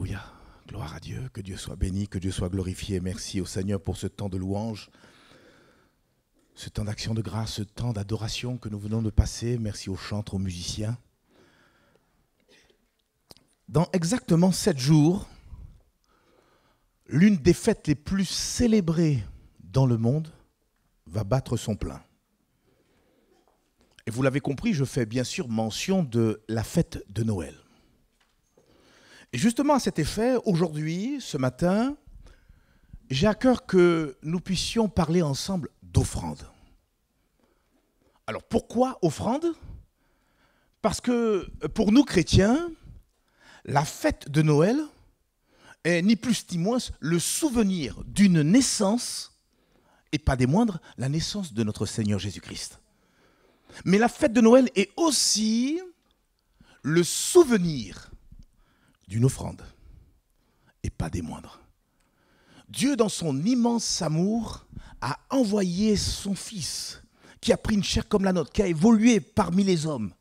Alléluia. Gloire à Dieu. Que Dieu soit béni, que Dieu soit glorifié. Merci au Seigneur pour ce temps de louange, ce temps d'action de grâce, ce temps d'adoration que nous venons de passer. Merci aux chantres, aux musiciens. Dans exactement 7 jours, l'une des fêtes les plus célébrées dans le monde va battre son plein. Et vous l'avez compris, je fais bien sûr mention de la fête de Noël. Et justement à cet effet, aujourd'hui, ce matin, j'ai à cœur que nous puissions parler ensemble d'offrande. Alors pourquoi offrande? Parce que pour nous chrétiens, la fête de Noël est ni plus ni moins le souvenir d'une naissance, et pas des moindres, la naissance de notre Seigneur Jésus-Christ. Mais la fête de Noël est aussi le souvenir d'une offrande, et pas des moindres. Dieu, dans son immense amour, a envoyé son Fils, qui a pris une chair comme la nôtre, qui a évolué parmi les hommes,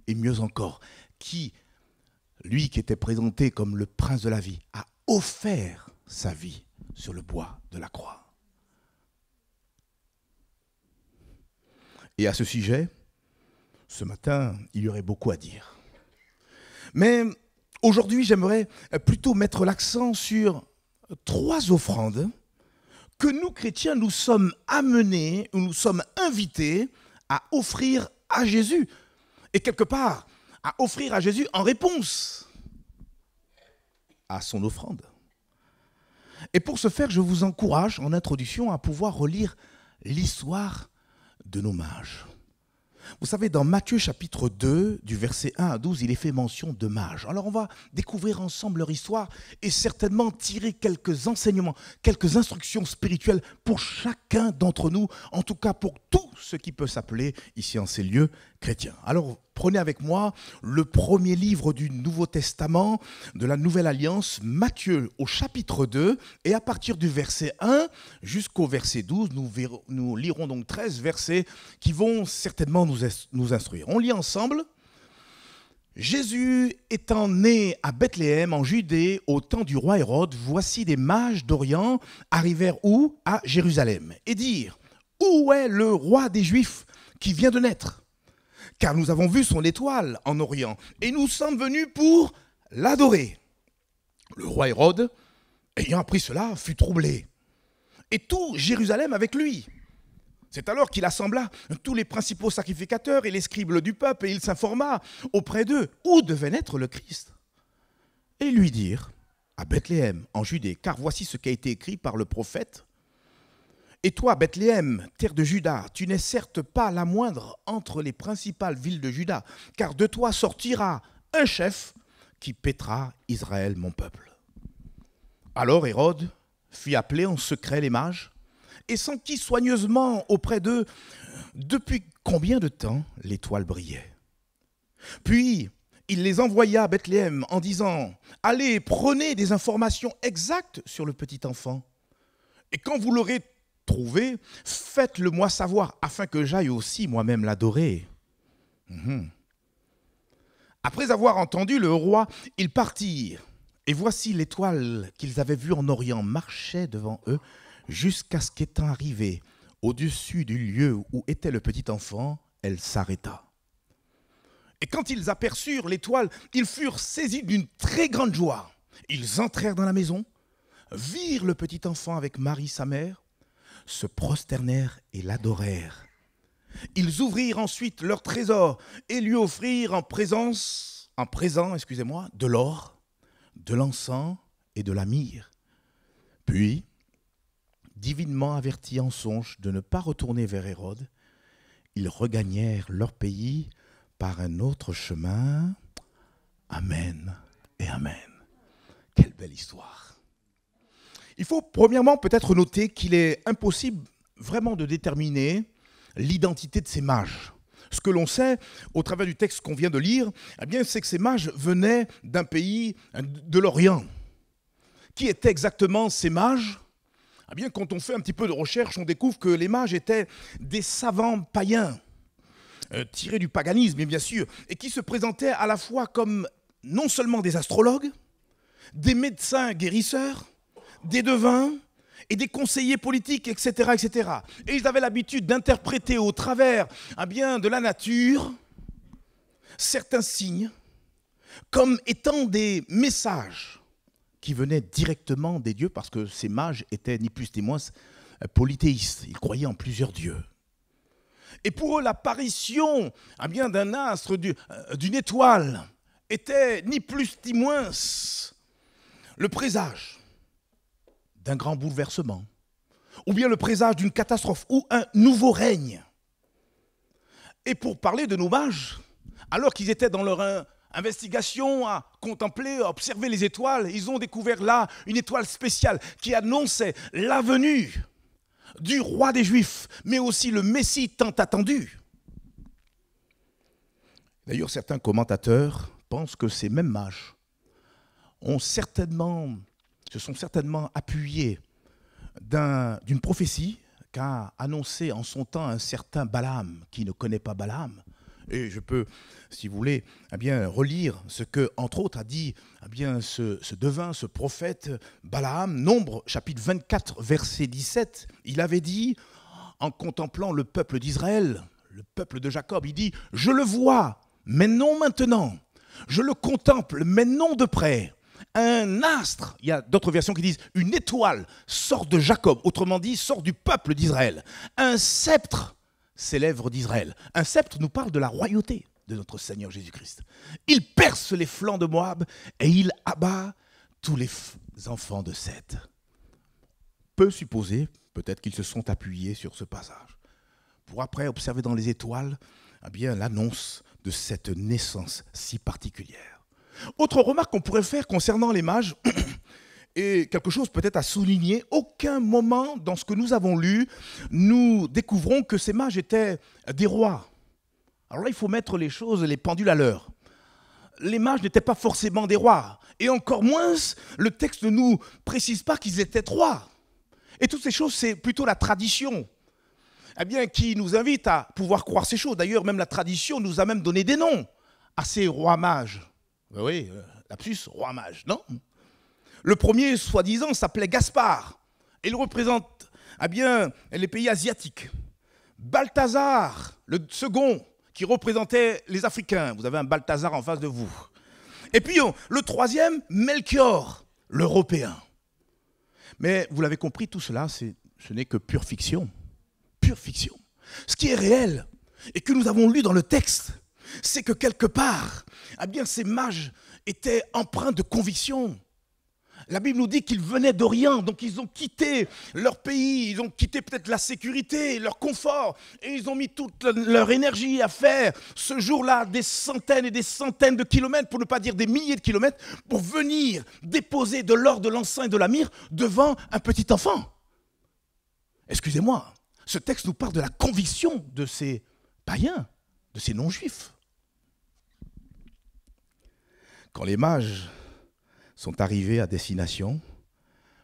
et mieux encore, qui, lui qui était présenté comme le prince de la vie, a offert sa vie sur le bois de la croix. Et à ce sujet, ce matin, il y aurait beaucoup à dire. Mais aujourd'hui, j'aimerais plutôt mettre l'accent sur 3 offrandes que nous, chrétiens, nous sommes amenés, ou nous sommes invités à offrir à Jésus. Et quelque part, à offrir à Jésus en réponse à son offrande. Et pour ce faire, je vous encourage, en introduction, à pouvoir relire l'histoire de nos mages. Vous savez, dans Matthieu chapitre 2, du verset 1 à 12, il est fait mention de mages. Alors on va découvrir ensemble leur histoire et certainement tirer quelques enseignements, quelques instructions spirituelles pour chacun d'entre nous, en tout cas pour tout ce qui peut s'appeler ici en ces lieux chrétiens. Alors prenez avec moi le premier livre du Nouveau Testament, de la Nouvelle Alliance, Matthieu au chapitre 2, et à partir du verset 1 jusqu'au verset 12, nous lirons donc 13 versets qui vont certainement nous instruire. On lit ensemble. Jésus étant né à Bethléem en Judée au temps du roi Hérode, voici des mages d'Orient arrivèrent où? À Jérusalem, et dirent: où est le roi des Juifs qui vient de naître? Car nous avons vu son étoile en Orient, et nous sommes venus pour l'adorer. Le roi Hérode, ayant appris cela, fut troublé, et tout Jérusalem avec lui. C'est alors qu'il assembla tous les principaux sacrificateurs et les scribes du peuple, et il s'informa auprès d'eux où devait naître le Christ. Et ils lui dirent: à Bethléem, en Judée, car voici ce qui a été écrit par le prophète. Et toi, Bethléem, terre de Juda, tu n'es certes pas la moindre entre les principales villes de Juda, car de toi sortira un chef qui paîtra Israël, mon peuple. Alors Hérode fit appeler en secret les mages et s'enquit soigneusement auprès d'eux depuis combien de temps l'étoile brillait. Puis il les envoya à Bethléem en disant: allez, prenez des informations exactes sur le petit enfant, et quand vous l'aurez trouvé, faites-le moi savoir, afin que j'aille aussi moi-même l'adorer. Après avoir entendu le roi, ils partirent. Et voici l'étoile qu'ils avaient vue en Orient marchait devant eux, jusqu'à ce qu'étant arrivée au-dessus du lieu où était le petit enfant, elle s'arrêta. Et quand ils aperçurent l'étoile, ils furent saisis d'une très grande joie. Ils entrèrent dans la maison, virent le petit enfant avec Marie sa mère, se prosternèrent et l'adorèrent. Ils ouvrirent ensuite leur trésor et lui offrirent en présent, de l'or, de l'encens et de la myrrhe. Puis, divinement avertis en songe de ne pas retourner vers Hérode, ils regagnèrent leur pays par un autre chemin. Amen et amen. Quelle belle histoire. Il faut premièrement peut-être noter qu'il est impossible vraiment de déterminer l'identité de ces mages. Ce que l'on sait au travers du texte qu'on vient de lire, eh bien, c'est que ces mages venaient d'un pays de l'Orient. Qui étaient exactement ces mages? Eh bien, quand on fait un petit peu de recherche, on découvre que les mages étaient des savants païens, tirés du paganisme, bien sûr, et qui se présentaient à la fois comme non seulement des astrologues, des médecins guérisseurs, des devins et des conseillers politiques, etc., etc. Et ils avaient l'habitude d'interpréter au travers de la nature certains signes comme étant des messages qui venaient directement des dieux, parce que ces mages étaient ni plus ni moins polythéistes. Ils croyaient en plusieurs dieux. Et pour eux, l'apparition d'un astre, d'une étoile, était ni plus ni moins le présage d'un grand bouleversement, ou bien le présage d'une catastrophe, ou un nouveau règne. Et pour parler de nos mages, alors qu'ils étaient dans leur investigation à contempler, à observer les étoiles, ils ont découvert là une étoile spéciale qui annonçait la venue du roi des Juifs, mais aussi le Messie tant attendu. D'ailleurs, certains commentateurs pensent que ces mêmes mages se sont certainement appuyés d'une prophétie qu'a annoncé en son temps un certain Balaam, qui ne connaît pas Balaam. Et je peux, si vous voulez, relire ce que, entre autres, a dit ce devin, ce prophète Balaam, Nombre, chapitre 24, verset 17. Il avait dit, en contemplant le peuple d'Israël, le peuple de Jacob, il dit « Je le vois, mais non maintenant. Je le contemple, mais non de près. Un astre, il y a d'autres versions qui disent une étoile sort de Jacob, autrement dit, sort du peuple d'Israël. Un sceptre s'élève d'Israël. Un sceptre nous parle de la royauté de notre Seigneur Jésus-Christ. Il perce les flancs de Moab et il abat tous les enfants de Seth. Peut supposer, peut-être qu'ils se sont appuyés sur ce passage, pour après observer dans les étoiles l'annonce de cette naissance si particulière. Autre remarque qu'on pourrait faire concernant les mages, et quelque chose peut-être à souligner, aucun moment dans ce que nous avons lu, nous découvrons que ces mages étaient des rois. Alors là, il faut mettre les pendules à l'heure. Les mages n'étaient pas forcément des rois, et encore moins, le texte ne nous précise pas qu'ils étaient rois. Et toutes ces choses, c'est plutôt la tradition qui nous invite à pouvoir croire ces choses. D'ailleurs, même la tradition nous a même donné des noms à ces rois mages. Oui, lapsus, roi mage, non ? Le premier, soi-disant, s'appelait Gaspard. Et il représente les pays asiatiques. Balthazar, le second, qui représentait les Africains. Vous avez un Balthazar en face de vous. Et puis, le troisième, Melchior, l'Européen. Mais vous l'avez compris, tout cela, ce n'est que pure fiction. Pure fiction. Ce qui est réel, et que nous avons lu dans le texte, c'est que quelque part, ces mages étaient empreints de conviction. La Bible nous dit qu'ils venaient d'Orient, donc ils ont quitté leur pays, ils ont quitté peut-être la sécurité, leur confort, et ils ont mis toute leur énergie à faire ce jour-là des centaines et des centaines de kilomètres, pour ne pas dire des milliers de kilomètres, pour venir déposer de l'or, de l'encens et de la myrrhe devant un petit enfant. Excusez-moi, ce texte nous parle de la conviction de ces païens, de ces non-juifs. Quand les mages sont arrivés à destination,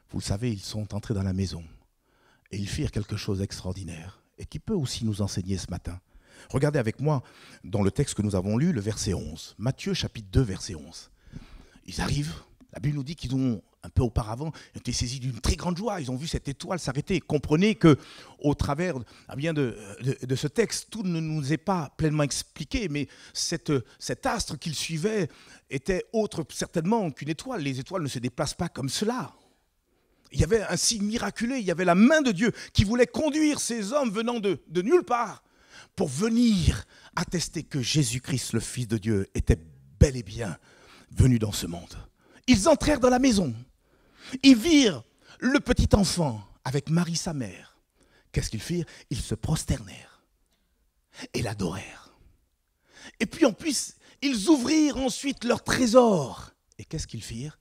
vous le savez, ils sont entrés dans la maison et ils firent quelque chose d'extraordinaire et qui peut aussi nous enseigner ce matin. Regardez avec moi dans le texte que nous avons lu, le verset 11. Matthieu chapitre 2, verset 11. Ils arrivent, la Bible nous dit qu'ils ont, un peu auparavant, été saisis d'une très grande joie. Ils ont vu cette étoile s'arrêter. Comprenez qu'au travers de ce texte, tout ne nous est pas pleinement expliqué, mais cet astre qu'ils suivaient était autre certainement qu'une étoile. Les étoiles ne se déplacent pas comme cela. Il y avait un signe miraculeux, il y avait la main de Dieu qui voulait conduire ces hommes venant de nulle part pour venir attester que Jésus-Christ, le Fils de Dieu, était bel et bien venu dans ce monde. Ils entrèrent dans la maison. Ils virent le petit enfant avec Marie sa mère. Qu'est-ce qu'ils firent? Ils se prosternèrent et l'adorèrent. Et puis en plus, ils ouvrirent ensuite leur trésor. Et qu'est-ce qu'ils firent?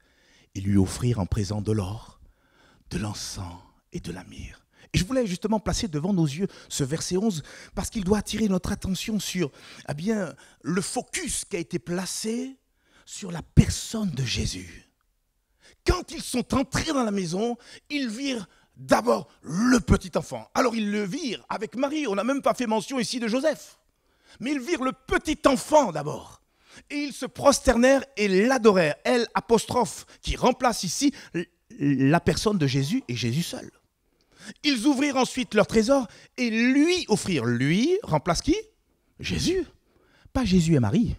Ils lui offrirent en présent de l'or, de l'encens et de la myrrhe. Et je voulais justement placer devant nos yeux ce verset 11 parce qu'il doit attirer notre attention sur le focus qui a été placé sur la personne de Jésus. Quand ils sont entrés dans la maison, ils virent d'abord le petit enfant. Alors ils le virent avec Marie, on n'a même pas fait mention ici de Joseph. Mais ils virent le petit enfant d'abord. Et ils se prosternèrent et l'adorèrent. Elle, apostrophe, qui remplace ici la personne de Jésus et Jésus seul. Ils ouvrirent ensuite leur trésor et lui offrirent. Lui remplace qui? Jésus. Pas Jésus et Marie.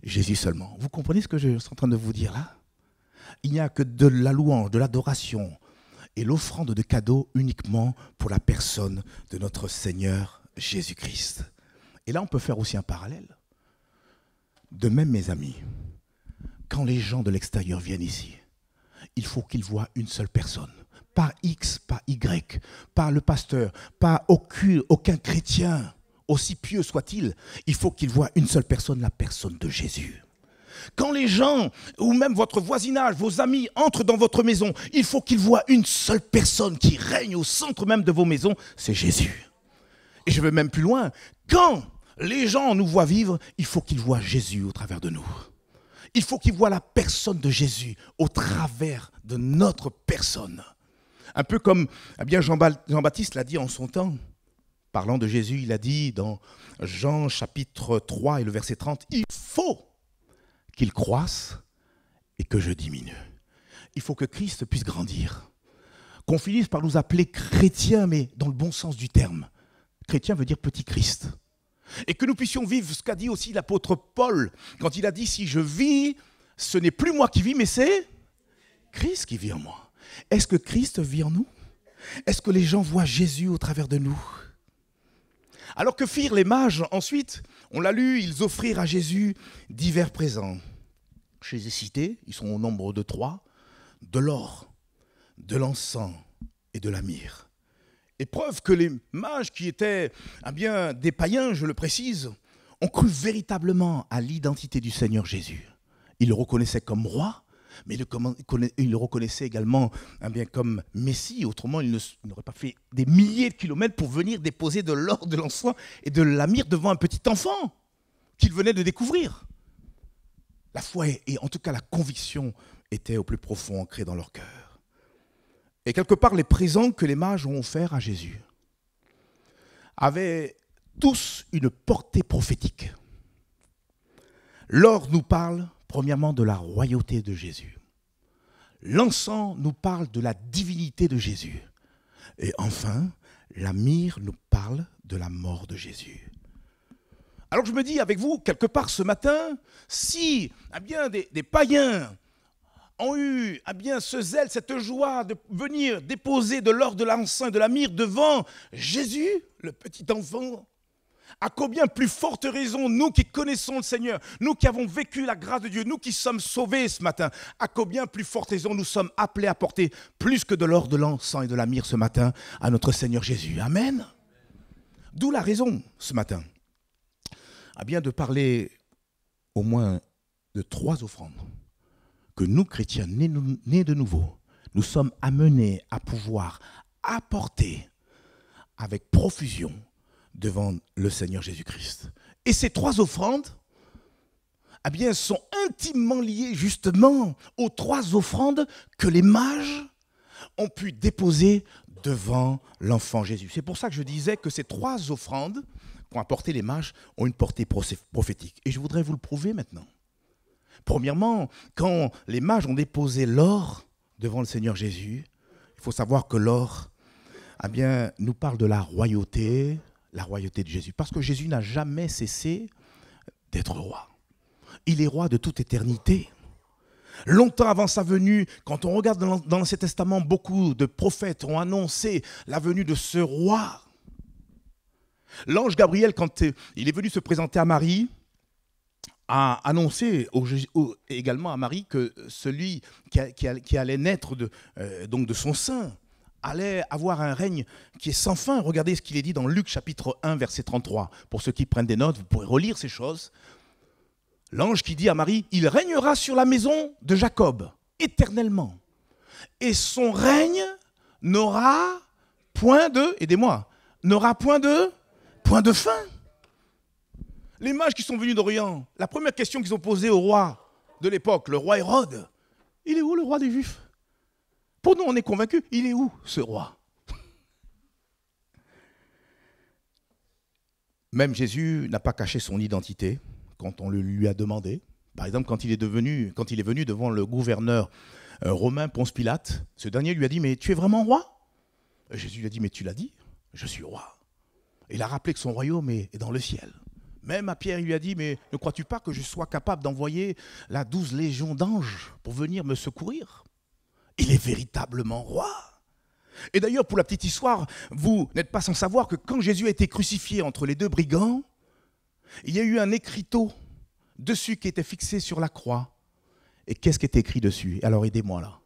Jésus seulement. Vous comprenez ce que je suis en train de vous dire là? Il n'y a que de la louange, de l'adoration et l'offrande de cadeaux uniquement pour la personne de notre Seigneur Jésus-Christ. Et là, on peut faire aussi un parallèle. De même, mes amis, quand les gens de l'extérieur viennent ici, il faut qu'ils voient une seule personne. Pas X, pas Y, pas le pasteur, pas aucun chrétien, aussi pieux soit-il. Il faut qu'ils voient une seule personne, la personne de Jésus. Quand les gens, ou même votre voisinage, vos amis entrent dans votre maison, il faut qu'ils voient une seule personne qui règne au centre même de vos maisons, c'est Jésus. Et je vais même plus loin. Quand les gens nous voient vivre, il faut qu'ils voient Jésus au travers de nous. Il faut qu'ils voient la personne de Jésus au travers de notre personne. Un peu comme Jean-Baptiste l'a dit en son temps. Parlant de Jésus, il a dit dans Jean chapitre 3 et le verset 30, « Il faut qu'il croisse et que je diminue. » Il faut que Christ puisse grandir. Qu'on finisse par nous appeler chrétiens, mais dans le bon sens du terme. Chrétien veut dire petit Christ. Et que nous puissions vivre ce qu'a dit aussi l'apôtre Paul, quand il a dit « Si je vis, ce n'est plus moi qui vis, mais c'est Christ qui vit en moi. » Est-ce que Christ vit en nous? Est-ce que les gens voient Jésus au travers de nous? Alors que firent les mages ensuite? On l'a lu, ils offrirent à Jésus divers présents. Je les ai cités, ils sont au nombre de 3, de l'or, de l'encens et de la myrrhe. Et preuve que les mages qui étaient des païens, je le précise, ont cru véritablement à l'identité du Seigneur Jésus. Ils le reconnaissaient comme roi, mais ils le reconnaissaient également comme Messie. Autrement, ils n'auraient pas fait des milliers de kilomètres pour venir déposer de l'or, de l'encens et de la myrrhe devant un petit enfant qu'ils venaient de découvrir. La foi et en tout cas la conviction étaient au plus profond ancrées dans leur cœur. Et quelque part, les présents que les mages ont offerts à Jésus avaient tous une portée prophétique. L'or nous parle premièrement de la royauté de Jésus. L'encens nous parle de la divinité de Jésus. Et enfin, la myrrhe nous parle de la mort de Jésus. Alors je me dis avec vous, quelque part ce matin, si des païens ont eu ce zèle, cette joie de venir déposer de l'or, de l'encens et de la myrrhe devant Jésus, le petit enfant, à combien plus forte raison, nous qui connaissons le Seigneur, nous qui avons vécu la grâce de Dieu, nous qui sommes sauvés ce matin, à combien plus forte raison nous sommes appelés à porter plus que de l'or, de l'encens et de la myrrhe ce matin à notre Seigneur Jésus. Amen. D'où la raison ce matin, de parler au moins de 3 offrandes que nous, chrétiens, nés de nouveau, nous sommes amenés à pouvoir apporter avec profusion devant le Seigneur Jésus-Christ. Et ces 3 offrandes sont intimement liées justement aux 3 offrandes que les mages ont pu déposer devant l'enfant Jésus. C'est pour ça que je disais que ces 3 offrandes qu'ont apportées les mages ont une portée prophétique. Et je voudrais vous le prouver maintenant. Premièrement, quand les mages ont déposé l'or devant le Seigneur Jésus, il faut savoir que l'or nous parle de la royauté de Jésus. Parce que Jésus n'a jamais cessé d'être roi. Il est roi de toute éternité. Longtemps avant sa venue, quand on regarde dans l'Ancien Testament, beaucoup de prophètes ont annoncé la venue de ce roi. L'ange Gabriel, quand il est venu se présenter à Marie, a annoncé également à Marie que celui qui allait naître de son sein allait avoir un règne qui est sans fin. Regardez ce qu'il est dit dans Luc chapitre 1, verset 33. Pour ceux qui prennent des notes, vous pourrez relire ces choses. L'ange qui dit à Marie, « Il régnera sur la maison de Jacob éternellement. Et son règne n'aura point de, aidez-moi, n'aura point de fin. » Les mages qui sont venus d'Orient, la première question qu'ils ont posée au roi de l'époque, le roi Hérode, « Il est où le roi des Juifs ?» Pour nous, on est convaincus, il est où ce roi? Même Jésus n'a pas caché son identité. quand on le lui a demandé. Par exemple, quand il est venu devant le gouverneur romain Ponce Pilate, ce dernier lui a dit « Mais tu es vraiment roi ?» Et Jésus lui a dit « Mais tu l'as dit, je suis roi. » Il a rappelé que son royaume est dans le ciel. Même à Pierre, il lui a dit « Mais ne crois-tu pas que je sois capable d'envoyer la 12 légions d'anges pour venir me secourir ?» Il est véritablement roi. Et d'ailleurs, pour la petite histoire, vous n'êtes pas sans savoir que quand Jésus a été crucifié entre les deux brigands, il y a eu un écriteau dessus qui était fixé sur la croix. Et qu'est-ce qui était écrit dessus? Alors aidez-moi là.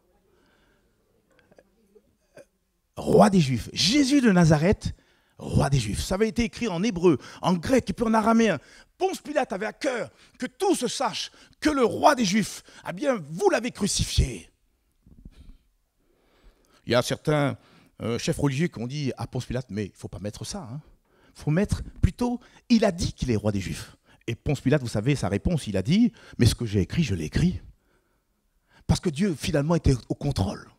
Roi des Juifs. Jésus de Nazareth, roi des Juifs. Ça avait été écrit en hébreu, en grec et puis en araméen. Ponce Pilate avait à cœur que tout se sache que le roi des Juifs, eh bien, vous l'avez crucifié. Il y a certains chefs religieux qui ont dit à Ponce Pilate, mais il ne faut pas mettre ça. Il faut mettre plutôt, il a dit qu'il est roi des Juifs. Et Ponce Pilate, vous savez, sa réponse, il a dit, mais ce que j'ai écrit, je l'ai écrit. Parce que Dieu, finalement, était au contrôle.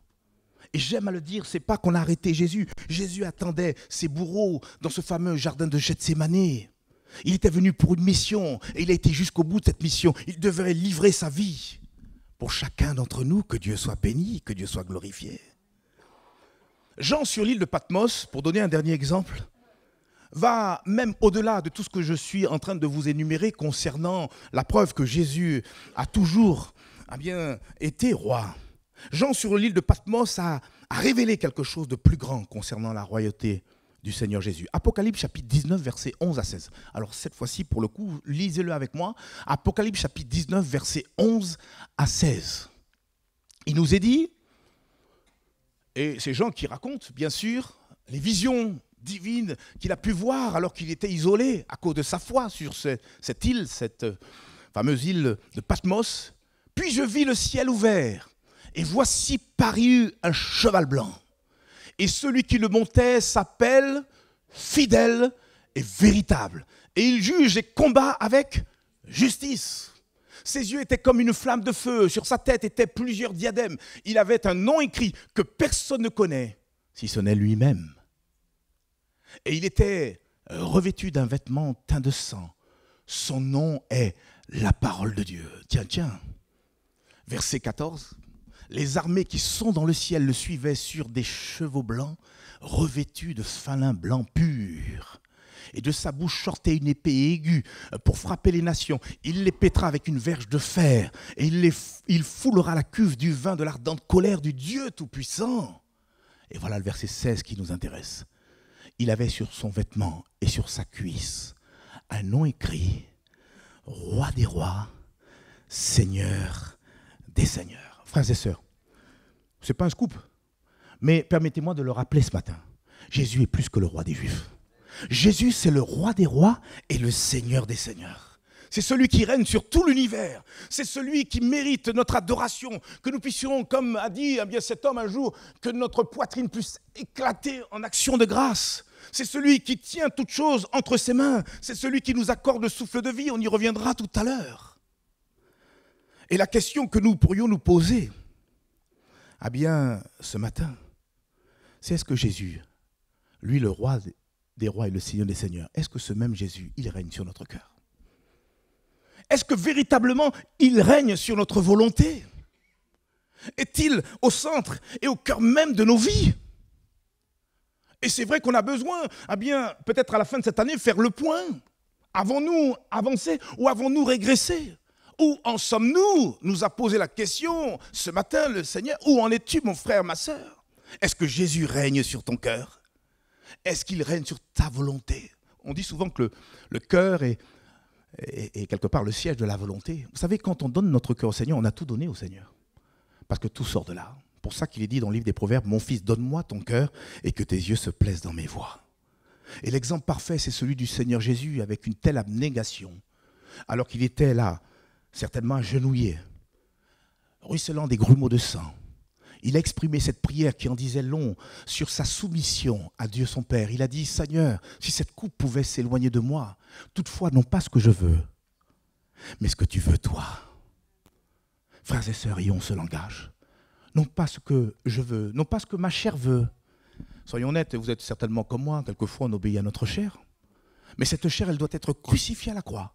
Et j'aime à le dire, ce n'est pas qu'on a arrêté Jésus. Jésus attendait ses bourreaux dans ce fameux jardin de Gethsémane. Il était venu pour une mission et il a été jusqu'au bout de cette mission. Il devrait livrer sa vie pour chacun d'entre nous. Que Dieu soit béni, que Dieu soit glorifié. Jean, sur l'île de Patmos, pour donner un dernier exemple, va même au-delà de tout ce que je suis en train de vous énumérer concernant la preuve que Jésus a toujours été roi. Jean, sur l'île de Patmos, a révélé quelque chose de plus grand concernant la royauté du Seigneur Jésus. Apocalypse chapitre 19, versets 11 à 16. Alors cette fois-ci, pour le coup, lisez-le avec moi. Apocalypse chapitre 19, versets 11 à 16. Il nous est dit, et c'est Jean qui raconte, bien sûr, les visions divines qu'il a pu voir alors qu'il était isolé à cause de sa foi sur cette île, cette fameuse île de Patmos. Puis je vis le ciel ouvert, et voici parut un cheval blanc. Et celui qui le montait s'appelle Fidèle et Véritable. Et il juge et combat avec justice. Ses yeux étaient comme une flamme de feu, sur sa tête étaient plusieurs diadèmes. Il avait un nom écrit que personne ne connaît, si ce n'est lui-même. Et il était revêtu d'un vêtement teint de sang. Son nom est la parole de Dieu. Tiens. Verset 14. Les armées qui sont dans le ciel le suivaient sur des chevaux blancs, revêtus de fin lin blanc pur. Et de sa bouche sortait une épée aiguë pour frapper les nations. Il les pètera avec une verge de fer, et il foulera la cuve du vin de l'ardente colère du Dieu Tout-Puissant. Et voilà le verset 16 qui nous intéresse. Il avait sur son vêtement et sur sa cuisse un nom écrit, Roi des rois, Seigneur des seigneurs. Frères et sœurs, ce n'est pas un scoop, mais permettez-moi de le rappeler ce matin. Jésus est plus que le roi des Juifs. Jésus, c'est le roi des rois et le Seigneur des seigneurs. C'est celui qui règne sur tout l'univers. C'est celui qui mérite notre adoration. Que nous puissions, comme a dit cet homme un jour, que notre poitrine puisse éclater en action de grâce. C'est celui qui tient toutes choses entre ses mains. C'est celui qui nous accorde le souffle de vie. On y reviendra tout à l'heure. Et la question que nous pourrions nous poser, ce matin, c'est est-ce que Jésus, lui le roi des rois et le Seigneur des seigneurs, est-ce que ce même Jésus, il règne sur notre cœur? Est-ce que véritablement, il règne sur notre volonté? Est-il au centre et au cœur même de nos vies? Et c'est vrai qu'on a besoin, peut-être à la fin de cette année, faire le point. Avons-nous avancé ou avons-nous régressé? Où en sommes-nous? Nous a posé la question ce matin le Seigneur. Où en es-tu, mon frère, ma sœur? Est-ce que Jésus règne sur ton cœur? Est-ce qu'il règne sur ta volonté? On dit souvent que le cœur est quelque part le siège de la volonté. Vous savez, quand on donne notre cœur au Seigneur, on a tout donné au Seigneur. Parce que tout sort de là. Pour ça qu'il est dit dans le livre des Proverbes, « Mon fils, donne-moi ton cœur et que tes yeux se plaisent dans mes voies. » Et l'exemple parfait, c'est celui du Seigneur Jésus avec une telle abnégation, alors qu'il était là, certainement agenouillé, ruisselant des grumeaux de sang. Il a exprimé cette prière qui en disait long sur sa soumission à Dieu son Père. Il a dit, « Seigneur, si cette coupe pouvait s'éloigner de moi, toutefois non pas ce que je veux, mais ce que tu veux toi. » Frères et sœurs, ayons ce langage. Non pas ce que je veux, non pas ce que ma chair veut. Soyons honnêtes, vous êtes certainement comme moi, quelquefois on obéit à notre chair. Mais cette chair, elle doit être crucifiée à la croix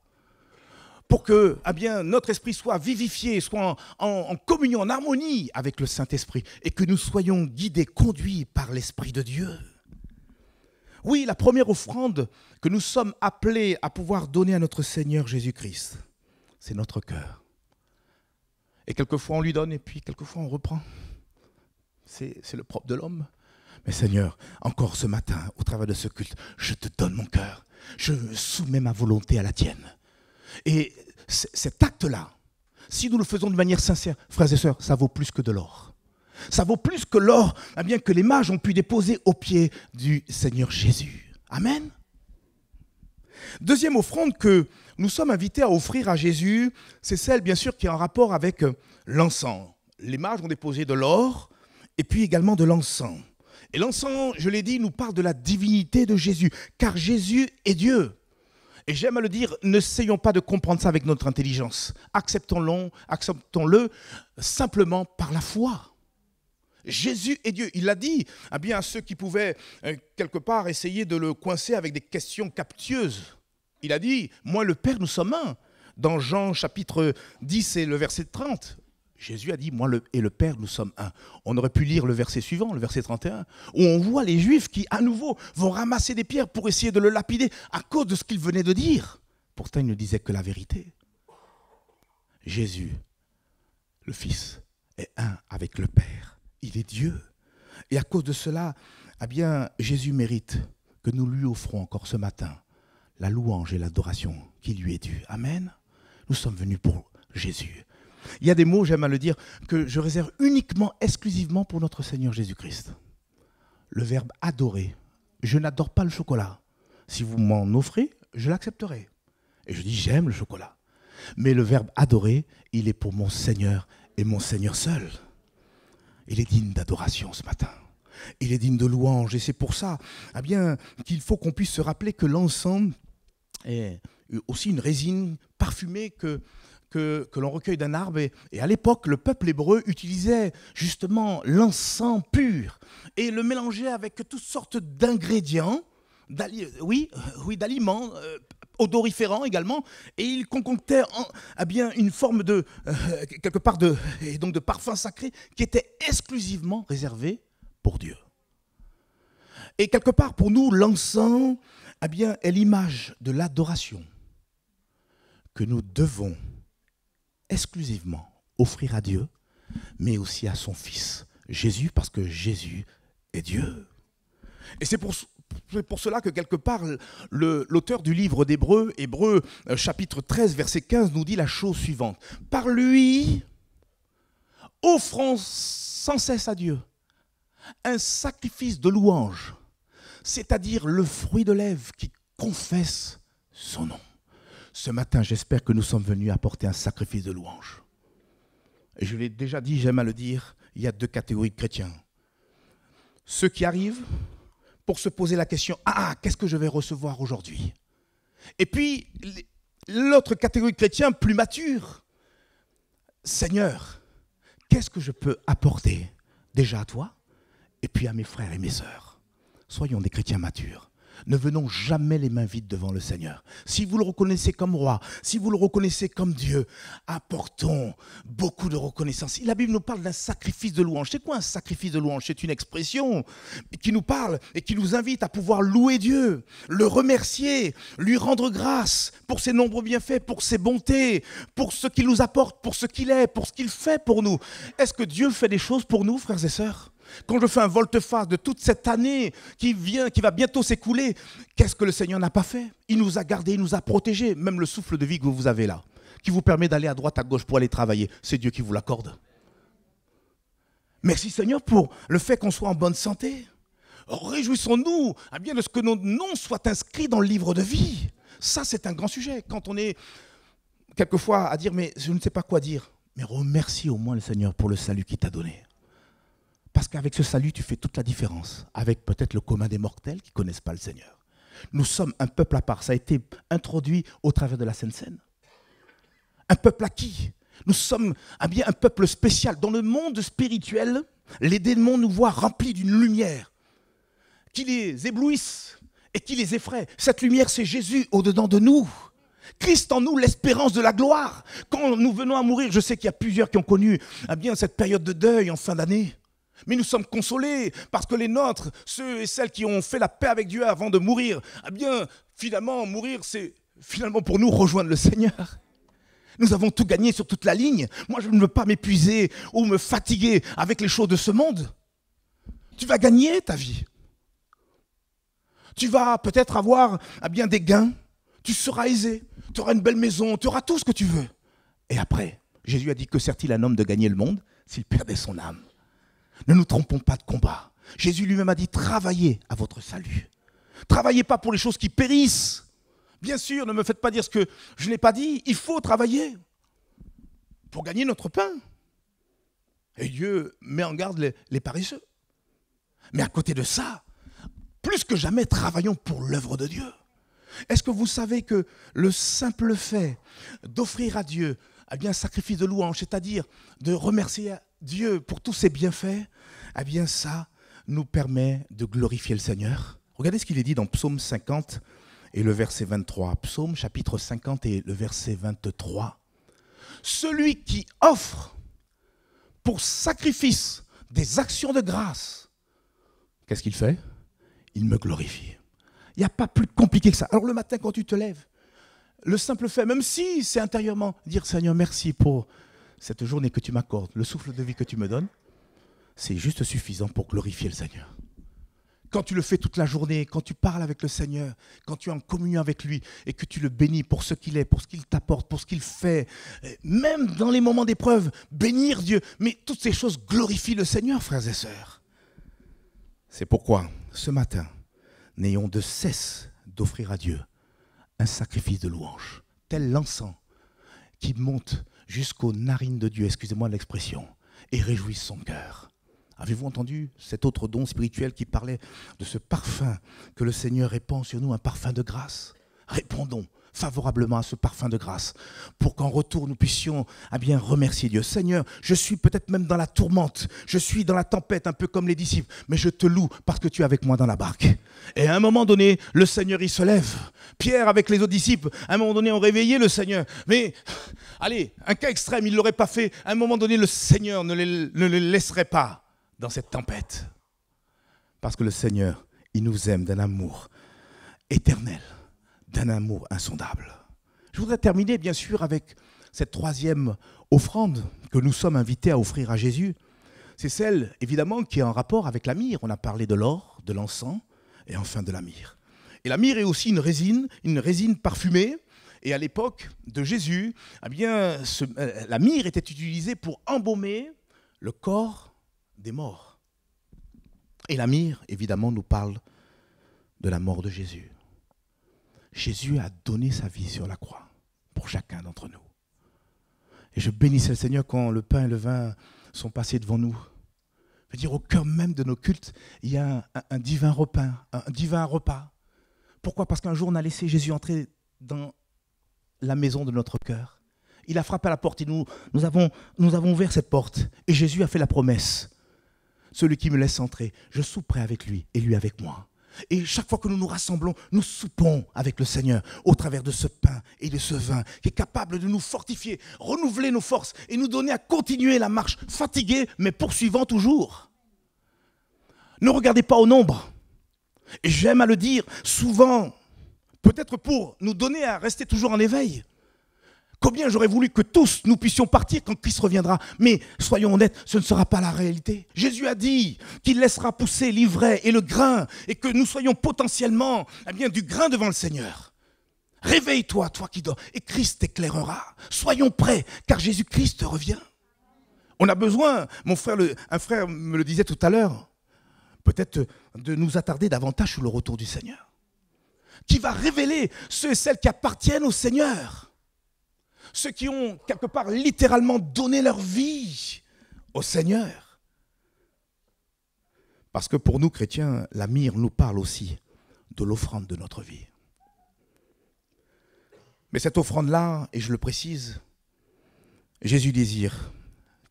pour que notre esprit soit vivifié, soit en communion, en harmonie avec le Saint-Esprit, et que nous soyons guidés, conduits par l'Esprit de Dieu. Oui, la première offrande que nous sommes appelés à pouvoir donner à notre Seigneur Jésus-Christ, c'est notre cœur. Et quelquefois on lui donne et puis quelquefois on reprend. C'est le propre de l'homme. Mais Seigneur, encore ce matin, au travers de ce culte, je te donne mon cœur. Je soumets ma volonté à la tienne. Et cet acte-là, si nous le faisons de manière sincère, frères et sœurs, ça vaut plus que de l'or. Ça vaut plus que l'or que les mages ont pu déposer aux pieds du Seigneur Jésus. Amen. Deuxième offrande que nous sommes invités à offrir à Jésus, c'est celle, bien sûr, qui est en rapport avec l'encens. Les mages ont déposé de l'or et puis également de l'encens. Et l'encens, je l'ai dit, nous parle de la divinité de Jésus, car Jésus est Dieu. Et j'aime à le dire, n'essayons pas de comprendre ça avec notre intelligence. Acceptons-le simplement par la foi. Jésus est Dieu. Il l'a dit à ceux qui pouvaient quelque part essayer de le coincer avec des questions captieuses. Il a dit, moi et le Père, nous sommes un. Dans Jean chapitre 10 et le verset 30, Jésus a dit, moi et le Père, nous sommes un. On aurait pu lire le verset suivant, le verset 31, où on voit les Juifs qui, à nouveau, vont ramasser des pierres pour essayer de le lapider à cause de ce qu'il venait de dire. Pourtant, il ne disait que la vérité. Jésus, le Fils, est un avec le Père. Il est Dieu. Et à cause de cela, Jésus mérite que nous lui offrons encore ce matin la louange et l'adoration qui lui est due. Amen. Nous sommes venus pour Jésus. Il y a des mots, j'aime à le dire, que je réserve uniquement, exclusivement pour notre Seigneur Jésus-Christ. Le verbe adorer. Je n'adore pas le chocolat. Si vous m'en offrez, je l'accepterai. Et je dis, j'aime le chocolat. Mais le verbe adorer, il est pour mon Seigneur et mon Seigneur seul. Il est digne d'adoration ce matin. Il est digne de louange. Et c'est pour ça qu'il faut qu'on puisse se rappeler que l'encens est aussi une résine parfumée que l'on recueille d'un arbre. Et à l'époque, le peuple hébreu utilisait justement l'encens pur et le mélangeait avec toutes sortes d'ingrédients, d'aliments, odoriférants également, et il concoctait une forme de parfum sacré qui était exclusivement réservé pour Dieu. Et quelque part, pour nous, l'encens est l'image de l'adoration que nous devons exclusivement offrir à Dieu, mais aussi à son Fils, Jésus, parce que Jésus est Dieu. Et c'est pour cela que quelque part, l'auteur du livre d'Hébreux, Hébreux chapitre 13, verset 15, nous dit la chose suivante. Par lui, offrons sans cesse à Dieu un sacrifice de louange, c'est-à-dire le fruit de lèvres qui confesse son nom. Ce matin, j'espère que nous sommes venus apporter un sacrifice de louange. Et je l'ai déjà dit, j'aime à le dire, il y a deux catégories de chrétiens. Ceux qui arrivent pour se poser la question, qu'est-ce que je vais recevoir aujourd'hui? Et puis, l'autre catégorie de chrétiens plus matures, Seigneur, qu'est-ce que je peux apporter déjà à toi et puis à mes frères et mes sœurs? Soyons des chrétiens matures. Ne venons jamais les mains vides devant le Seigneur. Si vous le reconnaissez comme roi, si vous le reconnaissez comme Dieu, apportons beaucoup de reconnaissance. La Bible nous parle d'un sacrifice de louange. C'est quoi un sacrifice de louange? C'est une expression qui nous parle et qui nous invite à pouvoir louer Dieu, le remercier, lui rendre grâce pour ses nombreux bienfaits, pour ses bontés, pour ce qu'il nous apporte, pour ce qu'il est, pour ce qu'il fait pour nous. Est-ce que Dieu fait des choses pour nous, frères et sœurs? Quand je fais un volte-face de toute cette année qui va bientôt s'écouler, qu'est-ce que le Seigneur n'a pas fait? Il nous a gardés, il nous a protégés. Même le souffle de vie que vous avez là, qui vous permet d'aller à droite, à gauche pour aller travailler, c'est Dieu qui vous l'accorde. Merci Seigneur pour le fait qu'on soit en bonne santé. Réjouissons-nous de ce que nos noms soient inscrits dans le livre de vie. Ça, c'est un grand sujet. Quand on est quelquefois à dire, mais je ne sais pas quoi dire, mais remercie au moins le Seigneur pour le salut qu'il t'a donné. Parce qu'avec ce salut, tu fais toute la différence avec peut-être le commun des mortels qui ne connaissent pas le Seigneur. Nous sommes un peuple à part. Ça a été introduit au travers de la Sainte Seine. Un peuple acquis. Nous sommes un peuple spécial. Dans le monde spirituel, les démons nous voient remplis d'une lumière qui les éblouisse et qui les effraie. Cette lumière, c'est Jésus au-dedans de nous. Christ en nous, l'espérance de la gloire. Quand nous venons à mourir, je sais qu'il y a plusieurs qui ont connu cette période de deuil en fin d'année. Mais nous sommes consolés parce que les nôtres, ceux et celles qui ont fait la paix avec Dieu avant de mourir, finalement, mourir, c'est finalement pour nous rejoindre le Seigneur. Nous avons tout gagné sur toute la ligne. Moi, je ne veux pas m'épuiser ou me fatiguer avec les choses de ce monde. Tu vas gagner ta vie. Tu vas peut-être avoir des gains. Tu seras aisé. Tu auras une belle maison. Tu auras tout ce que tu veux. Et après, Jésus a dit que sert-il un homme de gagner le monde s'il perdait son âme? Ne nous trompons pas de combat. Jésus lui-même a dit, travaillez à votre salut. Travaillez pas pour les choses qui périssent. Bien sûr, ne me faites pas dire ce que je n'ai pas dit. Il faut travailler pour gagner notre pain. Et Dieu met en garde les paresseux. Mais à côté de ça, plus que jamais, travaillons pour l'œuvre de Dieu. Est-ce que vous savez que le simple fait d'offrir à Dieu un sacrifice de louange, c'est-à-dire de remercier Dieu pour tous ses bienfaits, ça nous permet de glorifier le Seigneur. Regardez ce qu'il est dit dans Psaume 50 et le verset 23. Psaume chapitre 50 et le verset 23. Celui qui offre pour sacrifice des actions de grâce, qu'est-ce qu'il fait? Il me glorifie. Il n'y a pas plus compliqué que ça. Alors le matin quand tu te lèves, le simple fait, même si c'est intérieurement, dire Seigneur merci pour cette journée que tu m'accordes, le souffle de vie que tu me donnes, c'est juste suffisant pour glorifier le Seigneur. Quand tu le fais toute la journée, quand tu parles avec le Seigneur, quand tu es en communion avec lui et que tu le bénis pour ce qu'il est, pour ce qu'il t'apporte, pour ce qu'il fait, même dans les moments d'épreuve, bénir Dieu. Mais toutes ces choses glorifient le Seigneur, frères et sœurs. C'est pourquoi, ce matin, n'ayons de cesse d'offrir à Dieu un sacrifice de louange, tel l'encens qui monte jusqu'aux narines de Dieu, excusez-moi l'expression, et réjouit son cœur. Avez-vous entendu cet autre don spirituel qui parlait de ce parfum que le Seigneur répand sur nous, un parfum de grâce? Répondons favorablement à ce parfum de grâce pour qu'en retour nous puissions remercier Dieu. Seigneur, je suis peut-être même dans la tourmente, je suis dans la tempête un peu comme les disciples, mais je te loue parce que tu es avec moi dans la barque. Et à un moment donné, le Seigneur il se lève. Pierre avec les autres disciples, à un moment donné ont réveillé le Seigneur. Mais allez, un cas extrême, il ne l'aurait pas fait. À un moment donné, le Seigneur ne les laisserait pas dans cette tempête. Parce que le Seigneur, il nous aime d'un amour éternel, d'un amour insondable. Je voudrais terminer bien sûr avec cette troisième offrande que nous sommes invités à offrir à Jésus. C'est celle évidemment qui est en rapport avec la myrrhe. On a parlé de l'or, de l'encens et enfin de la myrrhe. Et la myrrhe est aussi une résine parfumée. Et à l'époque de Jésus, la myrrhe était utilisée pour embaumer le corps des morts. Et la myrrhe, évidemment, nous parle de la mort de Jésus. Jésus a donné sa vie sur la croix pour chacun d'entre nous. Et je bénissais le Seigneur quand le pain et le vin sont passés devant nous. Je veux dire, au cœur même de nos cultes, il y a un divin repas. Pourquoi? Parce qu'un jour, on a laissé Jésus entrer dans la maison de notre cœur. Il a frappé à la porte et nous avons ouvert cette porte. Et Jésus a fait la promesse. Celui qui me laisse entrer, je souperai avec lui et lui avec moi. Et chaque fois que nous nous rassemblons, nous soupons avec le Seigneur au travers de ce pain et de ce vin qui est capable de nous fortifier, renouveler nos forces et nous donner à continuer la marche, fatigués mais poursuivant toujours. Ne regardez pas au nombre. Et j'aime à le dire souvent, peut-être pour nous donner à rester toujours en éveil. Combien j'aurais voulu que tous nous puissions partir quand Christ reviendra. Mais soyons honnêtes, ce ne sera pas la réalité. Jésus a dit qu'il laissera pousser l'ivraie et le grain et que nous soyons potentiellement du grain devant le Seigneur. Réveille-toi, toi qui dors, et Christ t'éclairera. Soyons prêts, car Jésus-Christ revient. On a besoin, un frère me le disait tout à l'heure, peut-être de nous attarder davantage sur le retour du Seigneur, qui va révéler ceux et celles qui appartiennent au Seigneur. Ceux qui ont quelque part littéralement donné leur vie au Seigneur. Parce que pour nous chrétiens, la myrrhe nous parle aussi de l'offrande de notre vie. Mais cette offrande-là, et je le précise, Jésus désire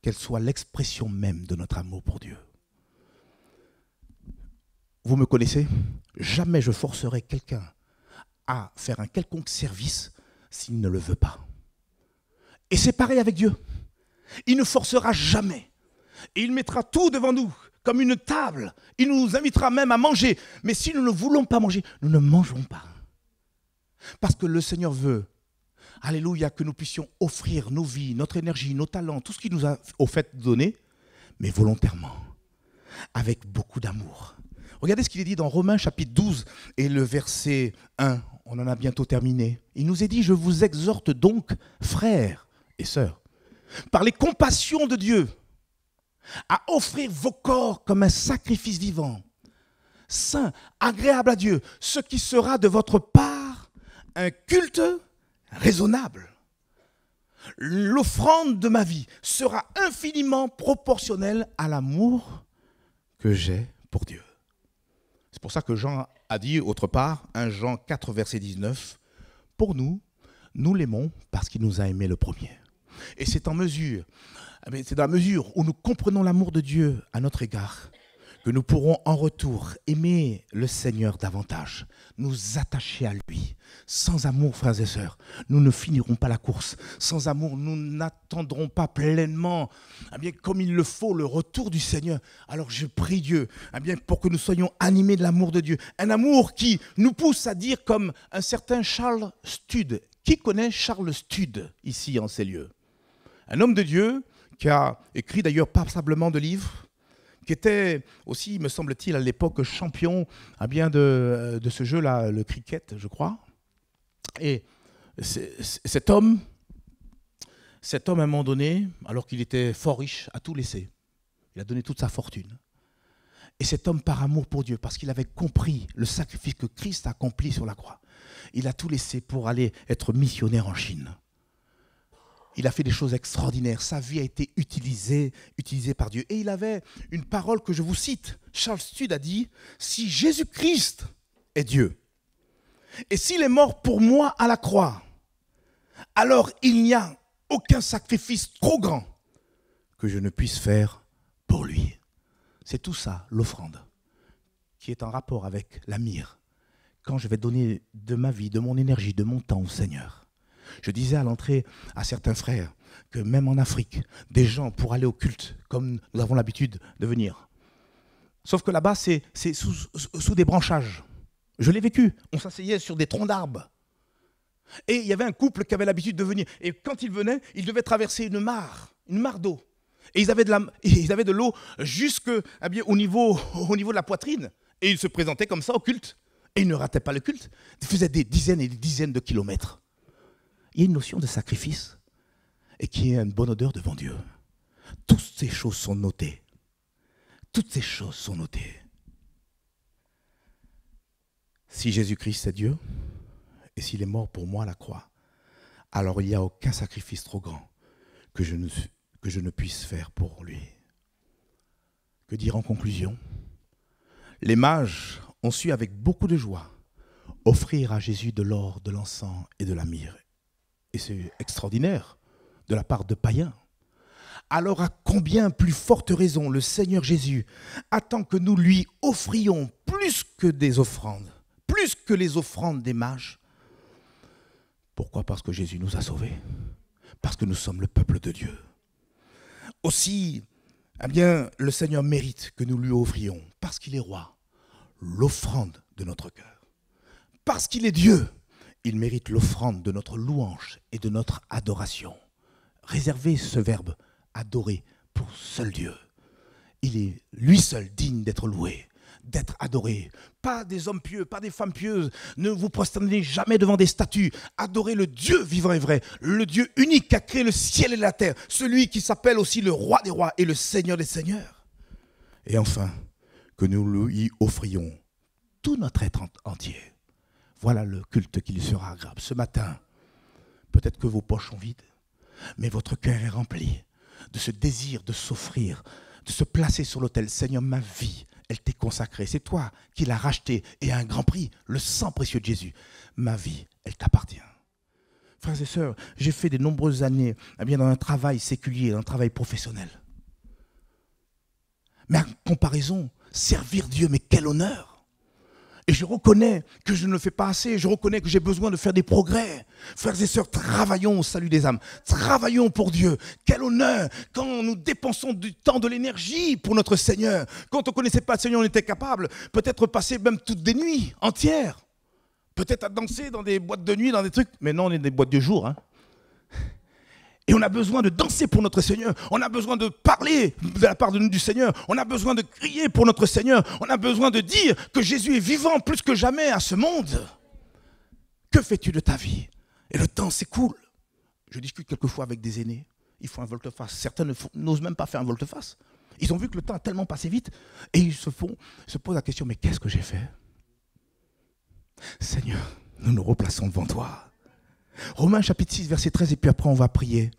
qu'elle soit l'expression même de notre amour pour Dieu. Vous me connaissez? Jamais je forcerai quelqu'un à faire un quelconque service s'il ne le veut pas. Et c'est pareil avec Dieu. Il ne forcera jamais. Et il mettra tout devant nous, comme une table. Il nous invitera même à manger. Mais si nous ne voulons pas manger, nous ne mangerons pas. Parce que le Seigneur veut, alléluia, que nous puissions offrir nos vies, notre énergie, nos talents, tout ce qu'il nous a au fait donné, mais volontairement, avec beaucoup d'amour. Regardez ce qu'il est dit dans Romains chapitre 12 et le verset 1. On en a bientôt terminé. Il nous est dit, je vous exhorte donc, frères et sœurs, par les compassions de Dieu, à offrir vos corps comme un sacrifice vivant, saint, agréable à Dieu, ce qui sera de votre part un culte raisonnable. L'offrande de ma vie sera infiniment proportionnelle à l'amour que j'ai pour Dieu. C'est pour ça que Jean a dit autre part, 1 Jean 4, verset 19, pour nous, nous l'aimons parce qu'il nous a aimés le premier. Et c'est dans la mesure où nous comprenons l'amour de Dieu à notre égard que nous pourrons en retour aimer le Seigneur davantage, nous attacher à lui. Sans amour, frères et sœurs, nous ne finirons pas la course. Sans amour, nous n'attendrons pas pleinement, comme il le faut, le retour du Seigneur. Alors je prie Dieu pour que nous soyons animés de l'amour de Dieu. Un amour qui nous pousse à dire comme un certain Charles Studd. Qui connaît Charles Studd ici en ces lieux? Un homme de Dieu qui a écrit d'ailleurs passablement de livres, qui était aussi, me semble-t-il, à l'époque champion de ce jeu-là, le cricket, je crois. Et cet homme, à un moment donné, alors qu'il était fort riche, a tout laissé. Il a donné toute sa fortune. Et cet homme, par amour pour Dieu, parce qu'il avait compris le sacrifice que Christ a accompli sur la croix, il a tout laissé pour aller être missionnaire en Chine. Il a fait des choses extraordinaires. Sa vie a été utilisée par Dieu. Et il avait une parole que je vous cite. Charles Studd a dit, si Jésus-Christ est Dieu, et s'il est mort pour moi à la croix, alors il n'y a aucun sacrifice trop grand que je ne puisse faire pour lui. C'est tout ça, l'offrande, qui est en rapport avec la mire. Quand je vais donner de ma vie, de mon énergie, de mon temps au Seigneur. Je disais à l'entrée à certains frères que même en Afrique, des gens pour aller au culte, comme nous avons l'habitude de venir. Sauf que là-bas, c'est sous des branchages. Je l'ai vécu. On s'asseyait sur des troncs d'arbres. Et il y avait un couple qui avait l'habitude de venir. Et quand ils venaient, ils devaient traverser une mare d'eau. Et ils avaient de l'eau jusque au niveau de la poitrine. Et ils se présentaient comme ça au culte. Et ils ne rataient pas le culte. Ils faisaient des dizaines et des dizaines de kilomètres. Il y a une notion de sacrifice et qui a une bonne odeur devant Dieu. Toutes ces choses sont notées. Toutes ces choses sont notées. Si Jésus-Christ est Dieu et s'il est mort pour moi à la croix, alors il n'y a aucun sacrifice trop grand que je ne puisse faire pour lui. Que dire en conclusion? Les mages ont su avec beaucoup de joie offrir à Jésus de l'or, de l'encens et de la myrrhe. Et c'est extraordinaire de la part de païens. Alors à combien plus forte raison le Seigneur Jésus attend que nous lui offrions plus que des offrandes, plus que les offrandes des mages. Pourquoi? Parce que Jésus nous a sauvés. Parce que nous sommes le peuple de Dieu. Aussi, le Seigneur mérite que nous lui offrions, parce qu'il est roi, l'offrande de notre cœur. Parce qu'il est Dieu, il mérite l'offrande de notre louange et de notre adoration. Réservez ce verbe, adorer, pour seul Dieu. Il est lui seul digne d'être loué, d'être adoré. Pas des hommes pieux, pas des femmes pieuses. Ne vous prosternez jamais devant des statues. Adorez le Dieu vivant et vrai, le Dieu unique qui a créé le ciel et la terre, celui qui s'appelle aussi le roi des rois et le Seigneur des seigneurs. Et enfin, que nous lui offrions tout notre être entier. Voilà le culte qui lui sera agréable. Ce matin, peut-être que vos poches sont vides, mais votre cœur est rempli de ce désir de s'offrir, de se placer sur l'autel. Seigneur, ma vie, elle t'est consacrée. C'est toi qui l'as rachetée et à un grand prix, le sang précieux de Jésus. Ma vie, elle t'appartient. Frères et sœurs, j'ai fait de nombreuses années dans un travail séculier, dans un travail professionnel. Mais en comparaison, servir Dieu, mais quel honneur! Et je reconnais que je ne le fais pas assez. Je reconnais que j'ai besoin de faire des progrès. Frères et sœurs, travaillons au salut des âmes. Travaillons pour Dieu. Quel honneur quand nous dépensons du temps, de l'énergie pour notre Seigneur. Quand on ne connaissait pas le Seigneur, on était capable peut-être passer même toutes des nuits entières. Peut-être à danser dans des boîtes de nuit, dans des trucs. Mais non, on est des boîtes de jour. Hein. Et on a besoin de danser pour notre Seigneur. On a besoin de parler de la part de nous du Seigneur. On a besoin de crier pour notre Seigneur. On a besoin de dire que Jésus est vivant plus que jamais à ce monde. Que fais-tu de ta vie? Et le temps s'écoule. Je discute quelquefois avec des aînés. Ils font un volte-face. Certains n'osent même pas faire un volte-face. Ils ont vu que le temps a tellement passé vite. Et ils se posent la question, mais qu'est-ce que j'ai fait? Seigneur, nous nous replaçons devant toi. Romains chapitre 6, verset 13, et puis après on va prier.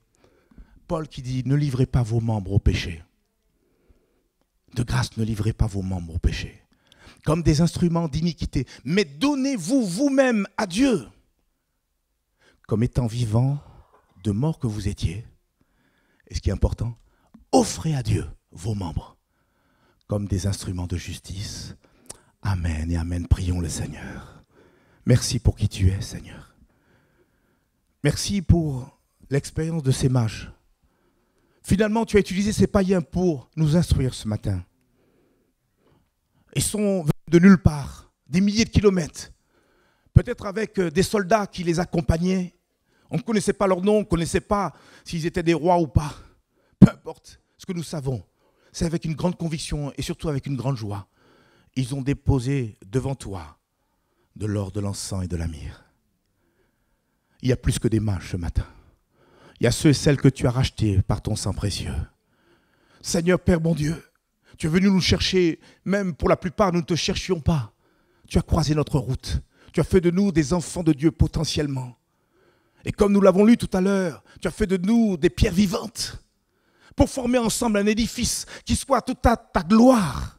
Paul qui dit, ne livrez pas vos membres au péché. De grâce, ne livrez pas vos membres au péché. Comme des instruments d'iniquité. Mais donnez-vous vous-même à Dieu. Comme étant vivants, de mort que vous étiez. Et ce qui est important, offrez à Dieu vos membres. Comme des instruments de justice. Amen et amen. Prions le Seigneur. Merci pour qui tu es, Seigneur. Merci pour l'expérience de ces mages. Finalement, tu as utilisé ces païens pour nous instruire ce matin. Ils sont venus de nulle part, des milliers de kilomètres. Peut-être avec des soldats qui les accompagnaient. On ne connaissait pas leur nom, on ne connaissait pas s'ils étaient des rois ou pas. Peu importe, ce que nous savons, c'est avec une grande conviction et surtout avec une grande joie. Ils ont déposé devant toi de l'or, de l'encens et de la myrrhe. Il y a plus que des mages ce matin. Il y a ceux et celles que tu as rachetés par ton sang précieux. Seigneur Père bon Dieu, tu es venu nous chercher, même pour la plupart nous ne te cherchions pas. Tu as croisé notre route. Tu as fait de nous des enfants de Dieu potentiellement. Et comme nous l'avons lu tout à l'heure, tu as fait de nous des pierres vivantes pour former ensemble un édifice qui soit toute ta gloire.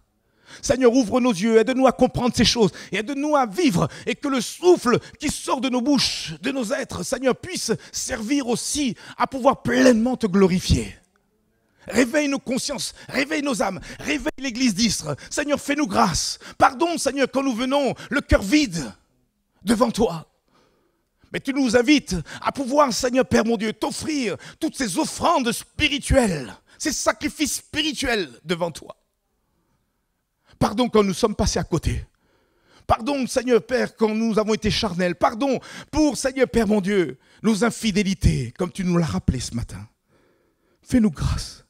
Seigneur, ouvre nos yeux, aide-nous à comprendre ces choses et aide-nous à vivre et que le souffle qui sort de nos bouches, de nos êtres, Seigneur, puisse servir aussi à pouvoir pleinement te glorifier. Réveille nos consciences, réveille nos âmes, réveille l'église d'Istre. Seigneur, fais-nous grâce. Pardon, Seigneur, quand nous venons le cœur vide devant toi. Mais tu nous invites à pouvoir, Seigneur Père mon Dieu, t'offrir toutes ces offrandes spirituelles, ces sacrifices spirituels devant toi. Pardon quand nous sommes passés à côté. Pardon, Seigneur Père, quand nous avons été charnels. Pardon pour, Seigneur Père mon Dieu, nos infidélités, comme tu nous l'as rappelé ce matin. Fais-nous grâce.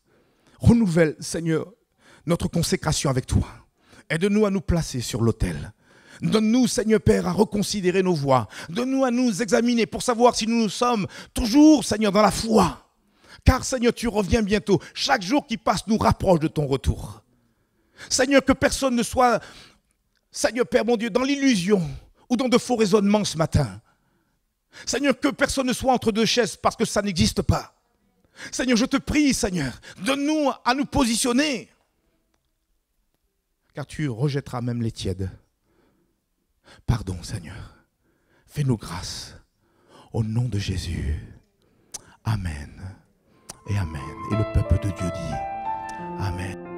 Renouvelle, Seigneur, notre consécration avec toi. Aide-nous à nous placer sur l'autel. Donne-nous, Seigneur Père, à reconsidérer nos voies. Donne-nous à nous examiner pour savoir si nous sommes toujours, Seigneur, dans la foi. Car, Seigneur, tu reviens bientôt. Chaque jour qui passe nous rapproche de ton retour. Seigneur, que personne ne soit, Seigneur Père mon Dieu, dans l'illusion ou dans de faux raisonnements ce matin. Seigneur, que personne ne soit entre deux chaises parce que ça n'existe pas. Seigneur, je te prie, Seigneur, donne-nous à nous positionner. Car tu rejetteras même les tièdes. Pardon, Seigneur. Fais-nous grâce. Au nom de Jésus. Amen. Et amen. Et le peuple de Dieu dit Amen.